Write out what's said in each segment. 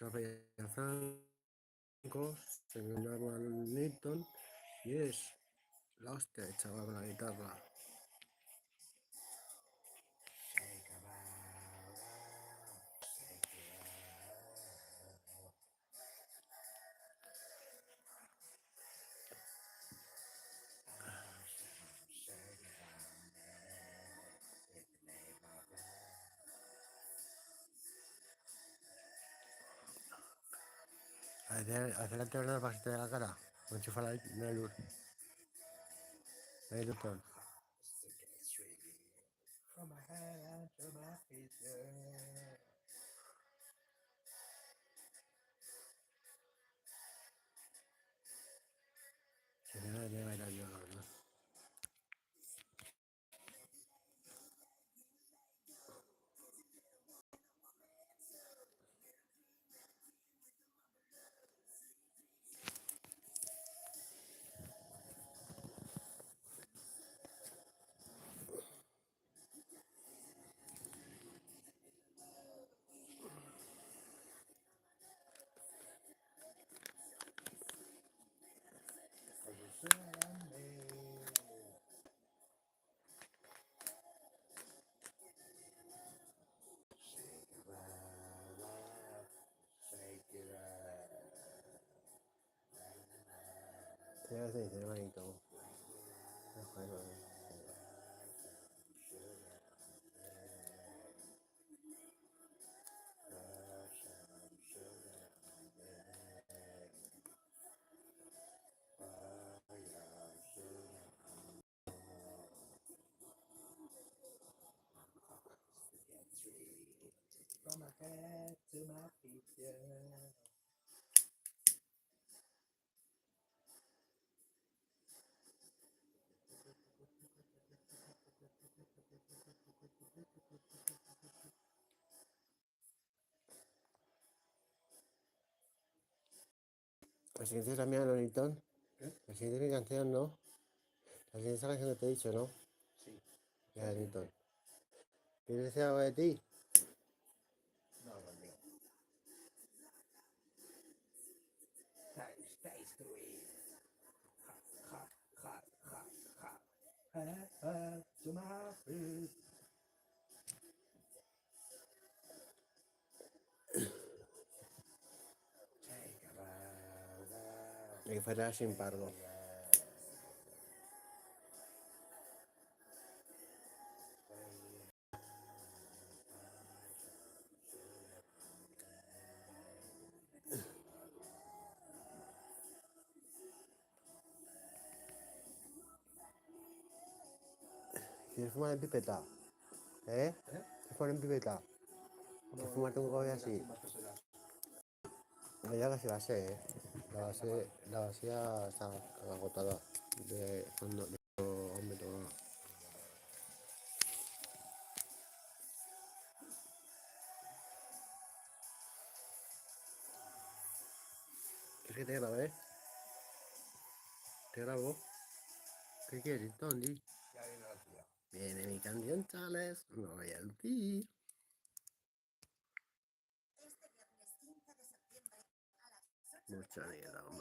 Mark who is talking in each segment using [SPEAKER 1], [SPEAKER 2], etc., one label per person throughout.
[SPEAKER 1] Rafael Franco, se me Norman Newton y es la hostia de chaval con la guitarra. Adelante una pasita de la cara, o enchufa la luz. Ahí doctor. Se me va a bailar yo, la verdad. Sí, se va bonito. From my head to my feet, yeah. La siguiente también, Lonitón. ¿Qué? La siguiente canción, ¿no? La siguiente canción que te he dicho, ¿no? Sí. Ya, Lonitón. ¿Quieres decir algo de ti? No, no, no. Taste to it. Ha, ha, ha, ha, ha. To my feet. Y fuera sin pardo. ¿Quieres fumar en pipeta? ¿Eh? ¿Quieres fumar en pipeta? ¿Quieres fumarte un coge así? Ya casi la sé, ¿eh? La base ya está agotada de fondo de hombre todo. ¿Quieres que te grabe? ¿Te grabo? ¿Qué quieres, Tony? Viene mi canción, chavales. Royalty. Mucho miedo,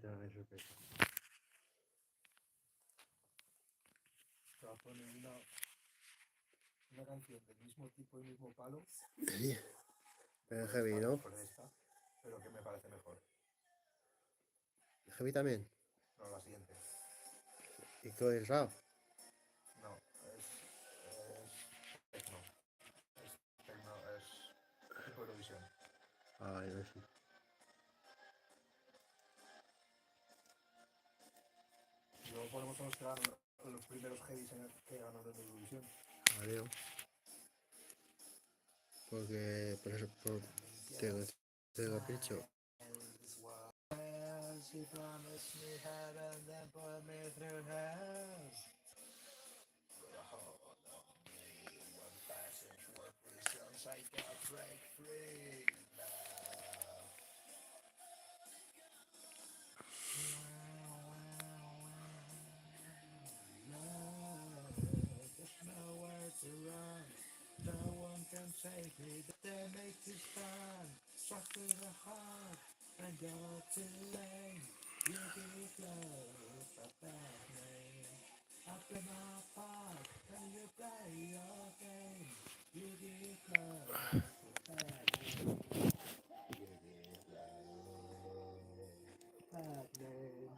[SPEAKER 1] te va a sorpresa.
[SPEAKER 2] Te va a poner una canción del mismo tipo y mismo palo.
[SPEAKER 1] Sí. Pero es heavy, ¿no?
[SPEAKER 2] Mejor de esta, pero que me parece mejor.
[SPEAKER 1] ¿Heavy también?
[SPEAKER 2] No, la siguiente.
[SPEAKER 1] ¿Y qué es rap?
[SPEAKER 2] No, es techno. Es techno, es tipo Eurovisión.
[SPEAKER 1] Ah, no sé.
[SPEAKER 2] Y luego ponemos a los que ganan los primeros heavies que ganaron de Eurovisión.
[SPEAKER 1] Vale. Porque, por eso, tengo pecho.
[SPEAKER 2] She promised me heaven, then put me through hell. Put a hold on me, one passage work reasons I can't break free now. There's nowhere to run, no one can save me, but they make you stand. Struck to the heart, and you're too late. You give love a bad name. Up in my park, and you play your game. You give love a bad name. You give love a bad name.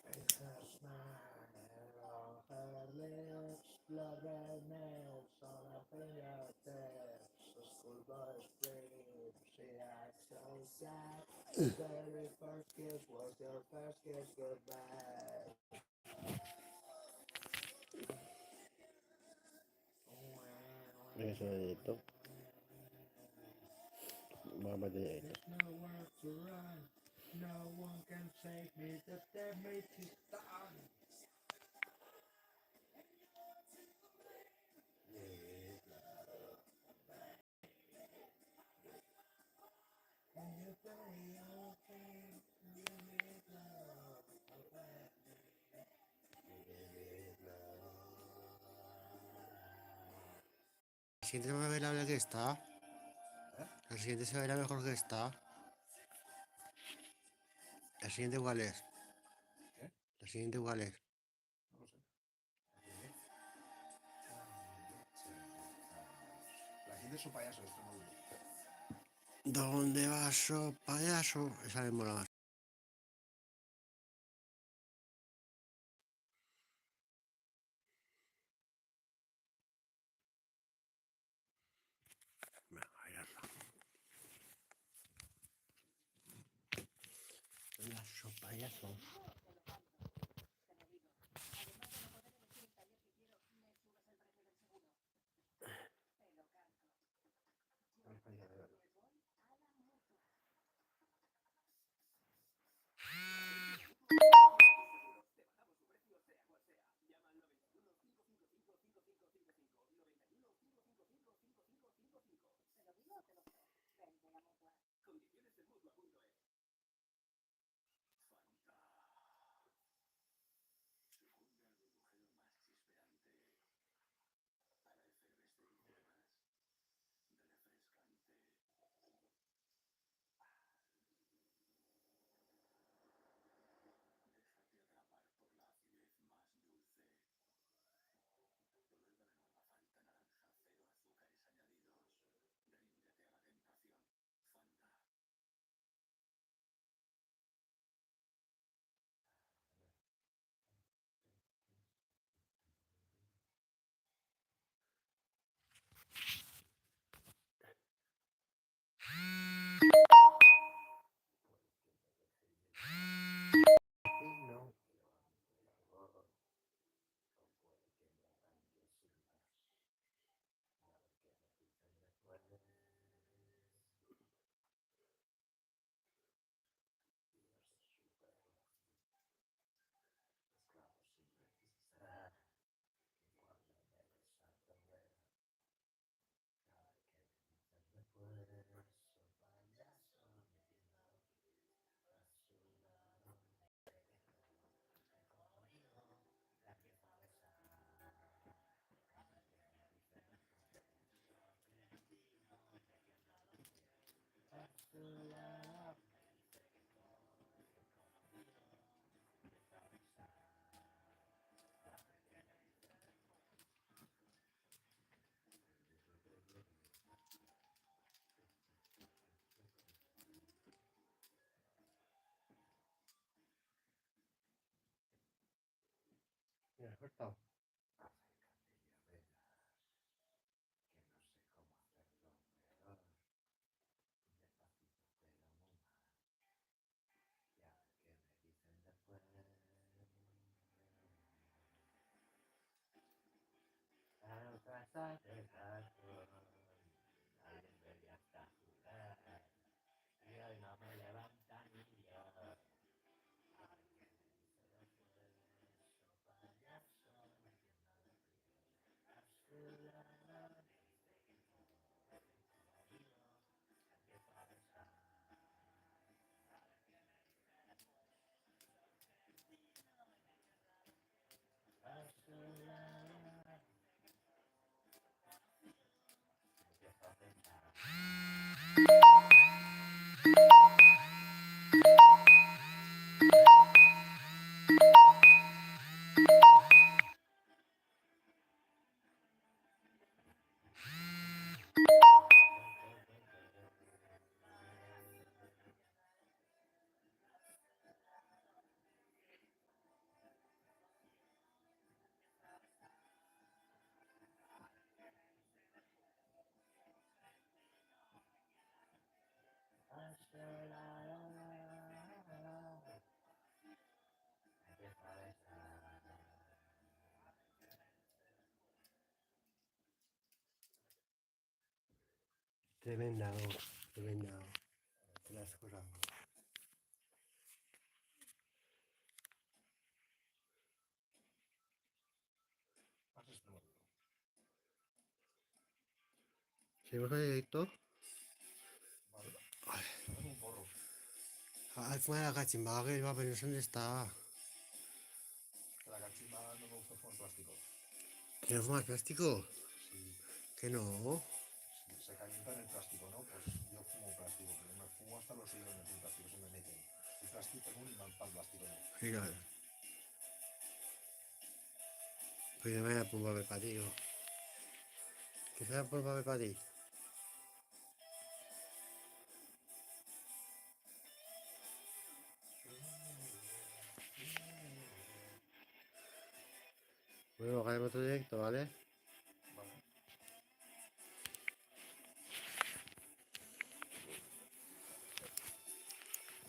[SPEAKER 2] It has smile on her lips, blood red nails on her fingertips. A schoolboy's dream, she acts so sad. The very first kiss was your first kiss goodbye.
[SPEAKER 1] Eso de esto. Vamos de esto.
[SPEAKER 2] There's nowhere to run, no one can save me, the damage is done.
[SPEAKER 1] La siguiente se baila que está. La siguiente se baila mejor que está. La siguiente igual es.
[SPEAKER 2] ¿Qué?
[SPEAKER 1] La siguiente igual es.
[SPEAKER 2] No lo sé. La siguiente es su payaso de Extremadura.
[SPEAKER 1] ¿Dónde vas, oh payaso? Esa me mola más. Payaso, payaso. cortado? Tremenda, tremenda. Te la has currado. ¿Seguimos con el directo? Ay, fue la cachimba que iba, pero no sé dónde está.
[SPEAKER 2] La cachimba no me gusta con plástico.
[SPEAKER 1] ¿Que no fumas plástico?
[SPEAKER 2] Sí,
[SPEAKER 1] Que no.
[SPEAKER 2] se calienta en el plástico, ¿no? Pues yo fumo plástico, pero me fumo hasta los higos del plástico, se me meten. El plástico tengo un imán para el plástico, ¿no?
[SPEAKER 1] Sí, claro. Pues ya me voy a poner para ti, ¿no? ¿Qué se va a poner para ti? Bueno, haremos otro directo, ¿vale?